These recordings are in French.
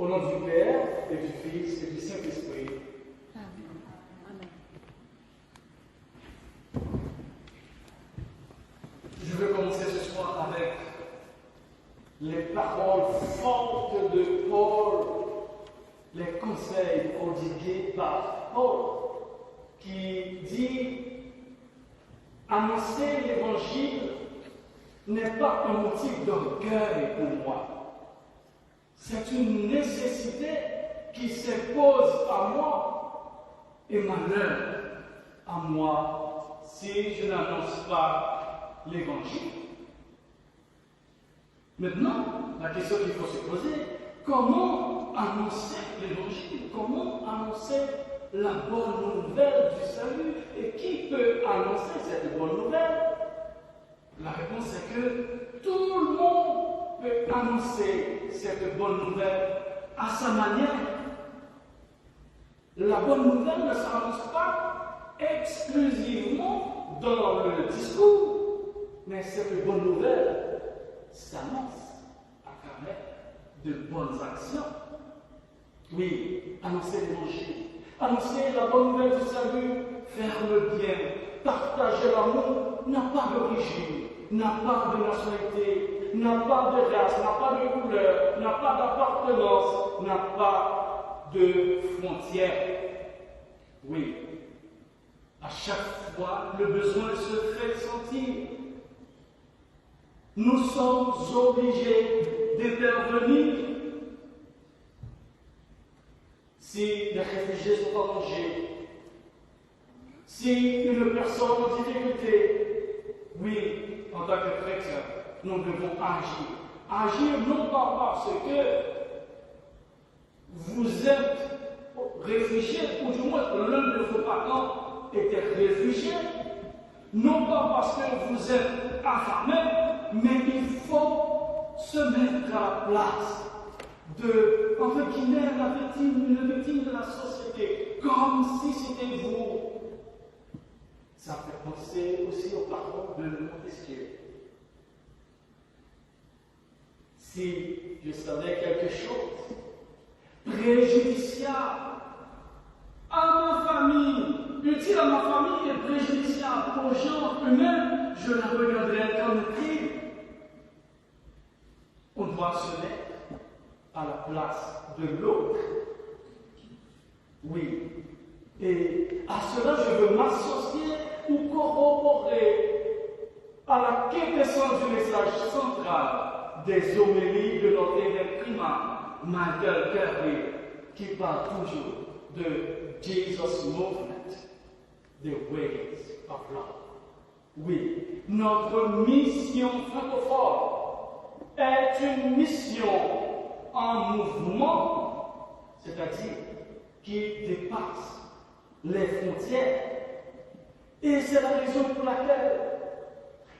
Au nom du Père, et du Fils, et du Saint-Esprit. Amen. Je veux commencer ce soir avec les paroles fortes de Paul, les conseils prodigués par Paul, qui dit annoncer l'évangile n'est pas un motif d'orgueil pour moi. C'est une nécessité qui s'impose à moi et malheur à moi si je n'annonce pas l'évangile. Maintenant, la question qu'il faut se poser, comment annoncer l'évangile? Comment annoncer la bonne nouvelle du salut? Et qui peut annoncer cette bonne nouvelle? La réponse est que tout le monde peut annoncer cette bonne nouvelle à sa manière. La bonne nouvelle ne s'annonce pas exclusivement dans le discours, mais cette bonne nouvelle s'annonce à travers de bonnes actions. Oui, annoncer l'évangile, annoncer la bonne nouvelle du salut, faire le bien, partager l'amour n'a pas d'origine, n'a pas de nationalité, n'a pas de race, n'a pas de couleur, n'a pas d'appartenance, n'a pas de frontières. Oui, à chaque fois, le besoin se fait sentir. Nous sommes obligés d'intervenir. Si les réfugiés sont en danger, si une personne en difficulté, oui, en tant que chrétien, nous devons agir. Agir non pas parce que vous êtes réfugié, ou du moins l'un de vos parents était réfugié, non pas parce que vous êtes affamé, mais il faut se mettre à la place de, entre guillemets, une victime de la société, comme si c'était vous. Ça fait penser aussi aux paroles de Montesquieu. Si je savais quelque chose préjudiciable à ma famille, utile à ma famille et préjudiciable aux gens eux-mêmes, je la regarderais comme crime. On doit se mettre à la place de l'autre. Oui. Et à cela, je veux m'associer ou corroborer à la quintessence du message central des homélies de notre évêque primat, Michael Carey, qui parle toujours de Jesus Movement, the ways of love. Oui, notre mission francophone est une mission en mouvement, c'est-à-dire qui dépasse les frontières. Et c'est la raison pour laquelle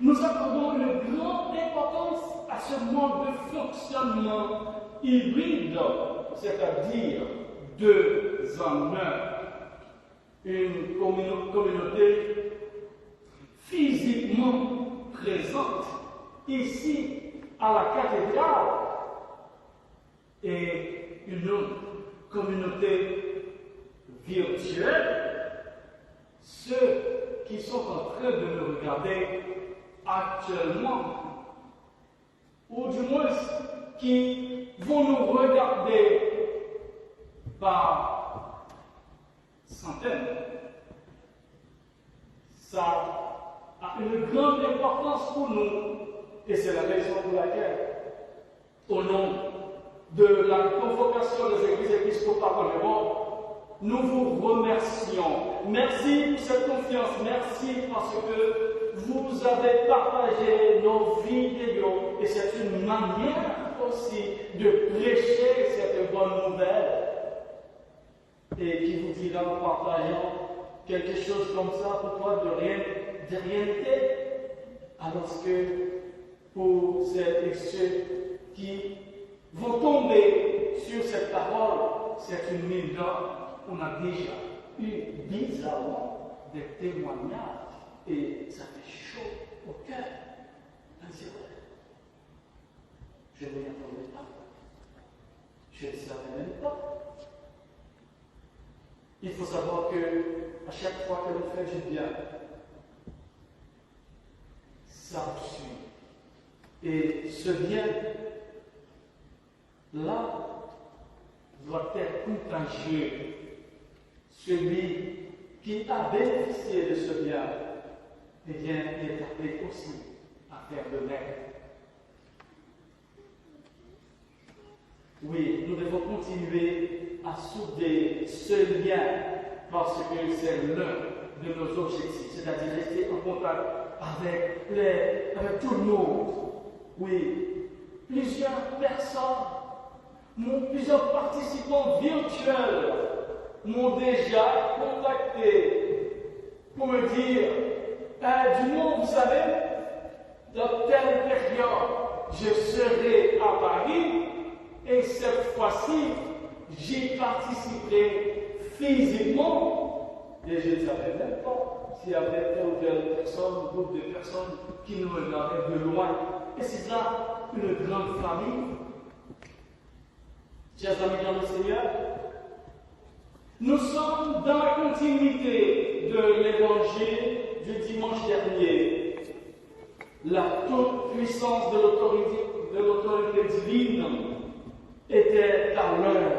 nous accordons une grande importance à ce mode de fonctionnement hybride, c'est-à-dire deux en un. Une communauté physiquement présente ici à la cathédrale et une autre communauté virtuelle. Ceux qui sont en train de me regarder actuellement, ou du moins qui vont nous regarder par centaines, ça a une grande importance pour nous, et c'est la raison pour laquelle, au nom de la convocation des églises épiscopales en Europe, nous vous remercions. Merci pour cette confiance. Merci parce que vous avez partagé nos vidéos. Et c'est une manière aussi de prêcher cette bonne nouvelle. Et qui vous dira en partageant quelque chose comme ça pour toi de rien n'était. Alors que pour celles et ceux qui vont tomber sur cette parole, c'est une mine d'or. On a déjà eu bizarrement des témoignages et ça fait chaud au cœur. C'est vrai. Je ne m'y attendais pas. Je ne savais même pas. Il faut savoir que à chaque fois que l'on fait du bien, ça suit. Et ce bien-là doit être contagieux. Celui qui a bénéficié de ce bien, eh bien, il est appelé aussi à faire de même. Oui, nous devons continuer à souder ce lien parce que c'est l'un de nos objectifs, c'est-à-dire rester en contact avec tout le monde. Oui, plusieurs personnes, plusieurs participants virtuels m'ont déjà contacté pour me dire du moins, vous savez, dans telle période, je serai à Paris et cette fois-ci, j'y participerai physiquement. Et je ne savais même pas s'il y avait telle ou telle personne, un groupe de personnes qui nous regardaient de loin. Et c'est là une grande famille. Chers amis dans le Seigneur, nous sommes dans la continuité de l'évangile du dimanche dernier. La toute-puissance de l'autorité divine était à l'heure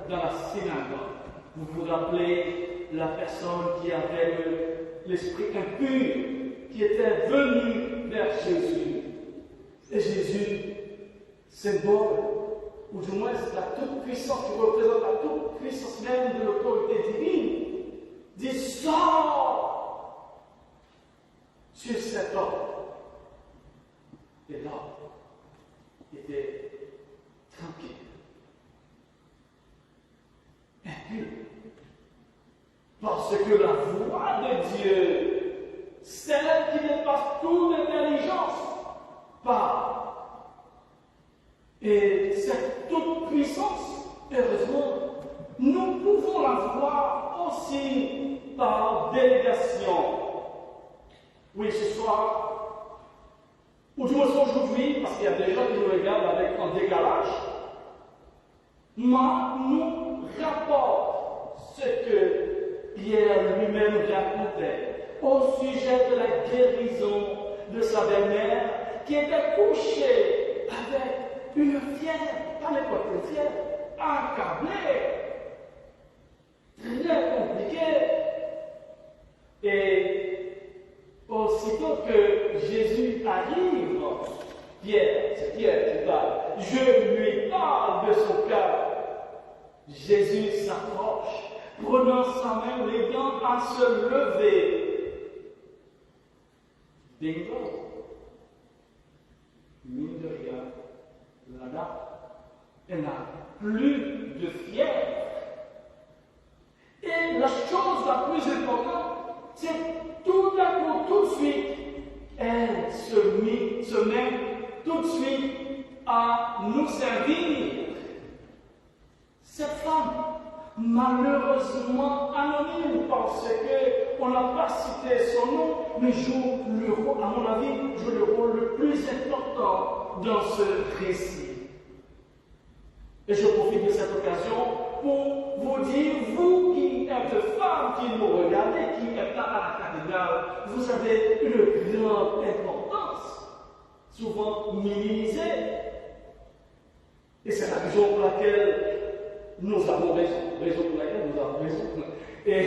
dans la synagogue. Vous vous rappelez la personne qui avait l'esprit impur, qui était venue vers Jésus. Et Jésus, symbole, ou du moins la toute-puissance qui représente la toute-puissance même de l'autorité divine, dit sors sur cet homme. Et là, il était tranquille, impur. Parce que la voix de Dieu, celle qui dépasse toute intelligence, parle. Et cette toute-puissance, heureusement, nous pouvons la voir aussi par délégation. Oui, ce soir, ou du moins aujourd'hui, parce qu'il y a des gens qui nous regardent avec un décalage, nous rapporte ce que Pierre lui-même racontait au sujet de la guérison de sa belle-mère qui était couchée avec une fièvre, pas n'importe quelle fièvre, accablée, très compliquée. Et aussitôt que Jésus arrive, c'est Pierre qui parle, je lui parle de son cœur. Jésus s'approche, prenant sa main, l'aidant à se lever. Bingo! Mine de rien, la dame, elle n'a plus de fièvre. Et la chose la plus importante, c'est tout à coup, tout de suite, elle se met tout de suite à nous servir. Cette femme, malheureusement anonyme, parce qu'on n'a pas cité son nom, mais joue le rôle, à mon avis, joue le rôle le plus important dans ce récit. Et je profite de cette occasion pour vous dire, vous qui êtes femmes, qui nous regardez, qui êtes là à la cathédrale, vous avez une grande importance, souvent minimisée. Et c'est la raison pour laquelle nous avons raison. Et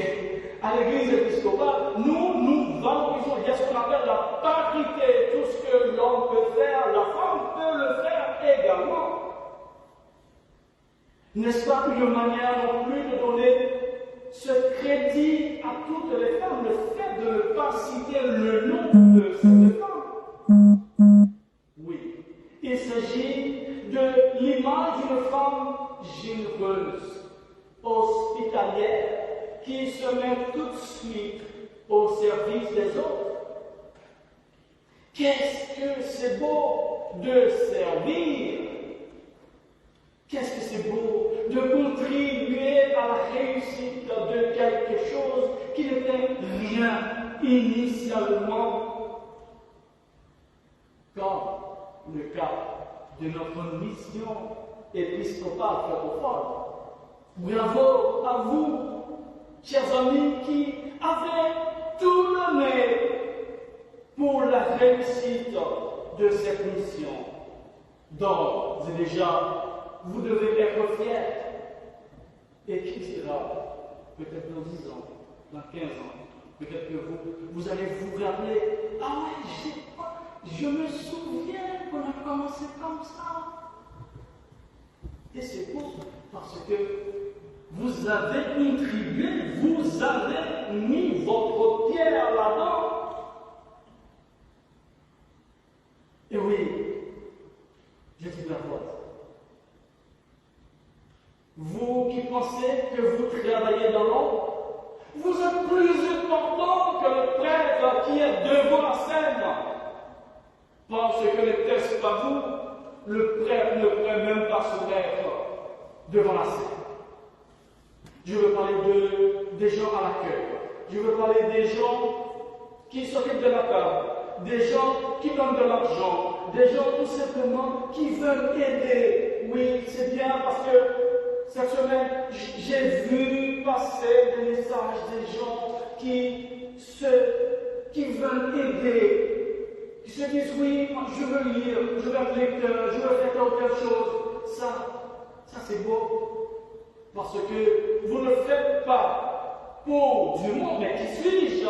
à l'église épiscopale, nous valorisons, il y a ce qu'on appelle la parité. Tout ce que l'homme peut faire, la femme peut le faire également. N'est-ce pas une manière non plus de donner ce crédit à toutes les femmes, le fait de ne pas citer le nom de cette femme? Oui, il s'agit de l'image d'une femme généreuse, hospitalière, qui se met tout de suite au service des autres. Qu'est-ce que c'est beau de servir! Qu'est-ce que c'est beau de contribuer à la réussite de quelque chose qui n'était rien initialement, comme le cas de notre mission épiscopale francophone. Bravo à vous, chers amis, qui avez tout donné pour la réussite de cette mission. Donc, déjà, vous devez être fiers. Et qui sera, peut-être dans 10 ans, dans 15 ans, peut-être que vous allez vous rappeler, ah ouais, je me souviens qu'on a commencé comme ça. Et c'est parce que vous avez contribué, vous avez mis votre pierre là-dedans. Et oui, je dis la voix. Vous qui pensez que vous travaillez dans l'ombre, vous êtes plus important que le prêtre qui est devant la scène. Parce que ne teste pas vous, le prêtre ne pourrait même pas se mettre devant la scène. Je veux parler des gens à l'accueil. Je veux parler des gens qui s'occupent de la table, des gens qui donnent de l'argent, des gens tout simplement qui veulent aider. Oui, c'est bien parce que cette semaine, j'ai vu passer des messages des gens qui veulent aider, qui se disent oui, je veux lire, je veux être lecteur, je veux faire telle chose. Ça c'est beau. Parce que vous ne faites pas pour du monde, mais qui suis-je?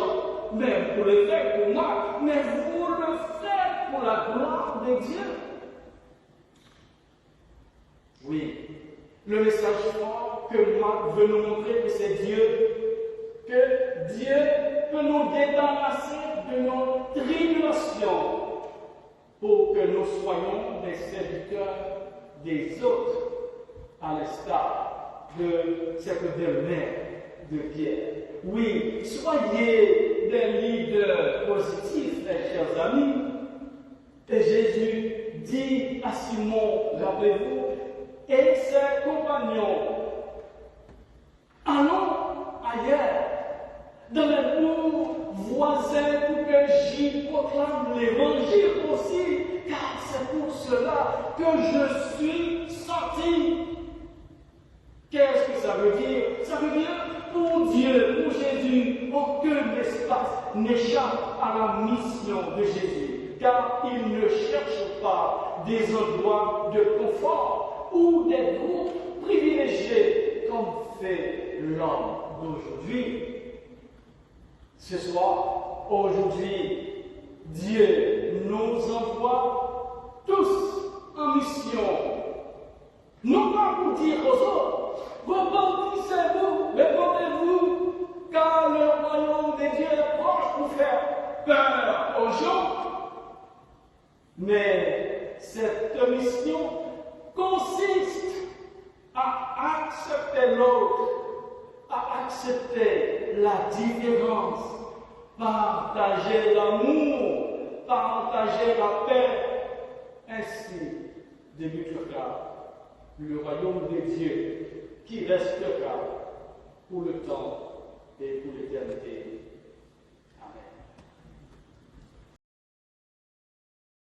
Même pour le faire pour moi, mais vous le faites pour la gloire de Dieu. Oui. Le message fort que Marc veut nous montrer que c'est que Dieu peut nous débarrasser de nos tribulations pour que nous soyons des serviteurs des autres, à l'instar de cette belle-mère de Pierre. Oui, soyez des leaders positifs, mes chers amis. Et Jésus dit à Simon, rappelez-vous, et ses compagnons, allons ailleurs, dans les bourgs voisins, pour que j'y proclame l'évangile aussi, car c'est pour cela que je suis sorti. Qu'est-ce que ça veut dire? Ça veut dire, pour Dieu, pour Jésus, aucun espace n'échappe à la mission de Jésus, car il ne cherche pas des endroits de confort ou des groupes privilégiés comme fait l'homme d'aujourd'hui. Ce soir, aujourd'hui, Dieu nous envoie tous en mission. Non pas pour dire aux autres, repentissez-vous, répondez-vous, car le royaume de Dieu est proche pour faire peur aux gens. Mais cette mission consiste à accepter l'autre, à accepter la différence, partager l'amour, partager la paix. Ainsi débutera le royaume de Dieu qui restera pour le temps et pour l'éternité.